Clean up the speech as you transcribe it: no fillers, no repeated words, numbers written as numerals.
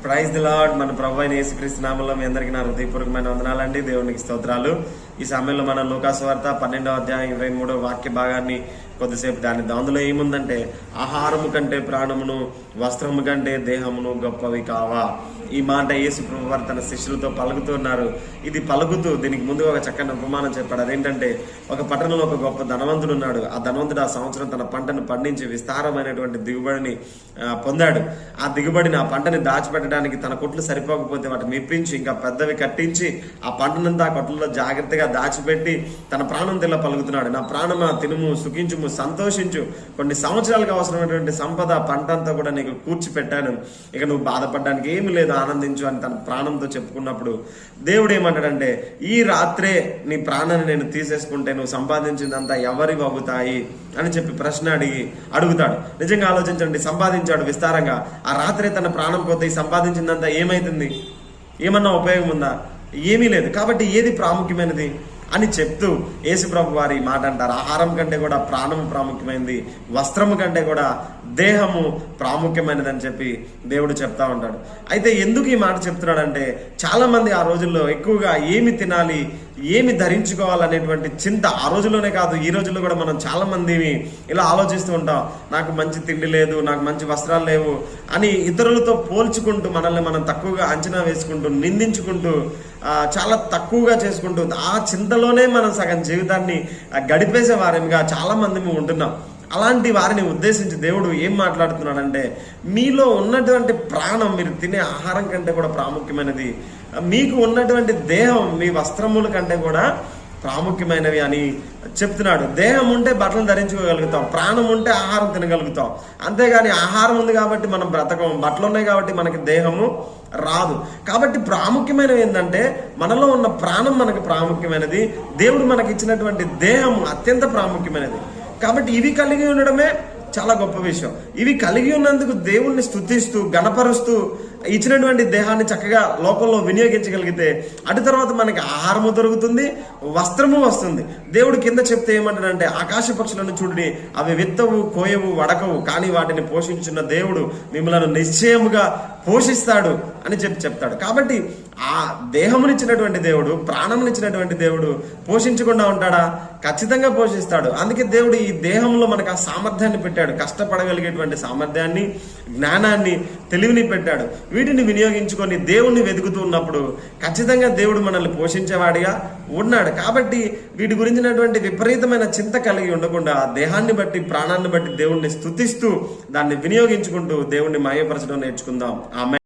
Praise the lord. మన ప్రభు అయిన యేసుక్రీస్తు నామములో మీ అందరికీ నా హృదయపూర్వకమైన వందనాలండి. దేవునికి స్తోత్రాలు. ఈ సమయంలో మనం లూకాసు వార్త 12వ అధ్యాయం 23వ వాక్య భాగాన్ని కొద్దిసేపు అందులో ఏముందంటే, ఆహారము కంటే ప్రాణమును, వస్త్రము కంటే దేహమును గొప్పవి కావా. ఈ మాట యేసు ప్రభు వారు తన శిష్యులతో పలుకుతున్నారు. ఇది పలుకుతూ దీనికి ముందు ఒక చక్కని ఉపమానం చెప్పాడు. అదేంటంటే, ఒక పట్టణంలో ఒక గొప్ప ధనవంతుడు ఉన్నాడు. ఆ ధనవంతుడు ఆ సంవత్సరం తన పంటను పండించి విస్తారమైనటువంటి దిగుబడిని పొందాడు. ఆ దిగుబడిని, ఆ పంటని దాచిపెట్టడానికి తన కొట్లు సరిపోకపోతే వాటిని మెప్పించి ఇంకా పెద్దవి కట్టించి ఆ పంటనంతా ఆ కొట్లలో జాగ్రత్తగా దాచిపెట్టి తన ప్రాణం తెల్ల పలుకుతున్నాడు. నా ప్రాణమా, తినుము, సుఖించుము, సంతోషించు. కొన్ని సంవత్సరాలకు అవసరమైనటువంటి సంపద పంట అంతా కూడా నీకు కూర్చిపెట్టాను. ఇక నువ్వు బాధపడడానికి ఏమి లేదు, ఆనందించు అని తన ప్రాణంతో చెప్పుకున్నప్పుడు దేవుడు ఏమంటాడంటే, ఈ రాత్రే నీ ప్రాణాన్ని నేను తీసేసుకుంటే నువ్వు సంపాదించిందంతా ఎవరివి అవుతాయి అని చెప్పి ప్రశ్న అడుగుతాడు. నిజంగా ఆలోచించండి. సంపాదించాడు విస్తారంగా. ఆ రాత్రే తన ప్రాణం పోతే ఈ సంపాదించిందంతా ఏమైతుంది? ఏమన్నా ఉపయోగం ఉందా? ఏమీ లేదు. కాబట్టి ఏది ప్రాముఖ్యమైనది అని చెప్తూ యేసుప్రభు వారి మాట అంటారు, ఆహారం కంటే కూడా ప్రాణము ప్రాముఖ్యమైనది, వస్త్రము కంటే కూడా దేహము ప్రాముఖ్యమైనది అని చెప్పి దేవుడు చెప్తా ఉంటాడు. అయితే ఎందుకు ఈ మాట చెప్తున్నాడంటే, చాలా మంది ఆ రోజుల్లో ఎక్కువగా ఏమి తినాలి, ఏమి ధరించుకోవాలనేటువంటి చింత ఆ రోజుల్లోనే కాదు, ఈ రోజుల్లో కూడా మనం చాలా మందిని ఇలా ఆలోచిస్తూ ఉంటాం. నాకు మంచి తిండి లేదు, నాకు మంచి వస్త్రాలు లేవు అని ఇతరులతో పోల్చుకుంటూ మనల్ని మనం తక్కువగా అంచనా వేసుకుంటూ, నిందించుకుంటూ, చాలా తక్కువగా చేసుకుంటూ, ఆ చింతలోనే మనం సగం జీవితాన్ని గడిపేసే వారిగా చాలా మంది ఉంటున్నాం. అలాంటి వారిని ఉద్దేశించి దేవుడు ఏం మాట్లాడుతున్నాడంటే, మీలో ఉన్నటువంటి ప్రాణం, మీరు తినే ఆహారం కంటే కూడా ప్రాముఖ్యమైనది, మీకు ఉన్నటువంటి దేహం మీ వస్త్రముల కంటే కూడా ప్రాముఖ్యమైనవి అని చెప్తున్నాడు. దేహం ఉంటే బట్టలు ధరించుకోగలుగుతాం, ప్రాణం ఉంటే ఆహారం తినగలుగుతాం. అంతేగాని ఆహారం ఉంది కాబట్టి మనం బ్రతకం, బట్టలు ఉన్నాయి కాబట్టి మనకి దేహము రాదు. కాబట్టి ప్రాముఖ్యమైనవి ఏంటంటే, మనలో ఉన్న ప్రాణం మనకు ప్రాముఖ్యమైనది, దేవుడు మనకి ఇచ్చినటువంటి దేహం అత్యంత ప్రాముఖ్యమైనది. కాబట్టి ఇవి కలిగి ఉండడమే చాలా గొప్ప విషయం. ఇవి కలిగి ఉన్నందుకు దేవుణ్ణి స్తుతిస్తూ, గణపరుస్తూ ఇచ్చినటువంటి దేహాన్ని చక్కగా లోకంలో వినియోగించగలిగితే అటు తర్వాత మనకి ఆహారము దొరుకుతుంది, వస్త్రము వస్తుంది. దేవుడు కింద చెప్తే ఏమంటాడంటే, ఆకాశ పక్షులను చూడండి, అవి విత్తవు, కోయవు, వడకవు, కానీ వాటిని పోషించున్న దేవుడు మిమ్మల్ని నిశ్చయముగా పోషిస్తాడు అని చెప్తాడు. కాబట్టి ఆ దేహమునిచ్చినటువంటి దేవుడు, ప్రాణమునిచ్చినటువంటి దేవుడు పోషించకుండా ఉంటాడా? ఖచ్చితంగా పోషిస్తాడు. అందుకే దేవుడు ఈ దేహంలో మనకు ఆ సామర్థ్యాన్ని పెట్టాడు, కష్టపడగలిగేటువంటి సామర్థ్యాన్ని, జ్ఞానాన్ని, తెలివిని పెట్టాడు. వీటిని వినియోగించుకొని దేవుణ్ణి వెతుకుతూ ఉన్నప్పుడు ఖచ్చితంగా దేవుడు మనల్ని పోషించేవాడిగా ఉన్నాడు. కాబట్టి వీటి గురించినటువంటి విపరీతమైన చింత కలిగి ఉండకుండా దేహాన్ని బట్టి, ప్రాణాన్ని బట్టి దేవుణ్ణి స్తుతిస్తూ దాన్ని వినియోగించుకుంటూ దేవుణ్ణి మహిమపరచడం నేర్చుకుందాం. ఆమె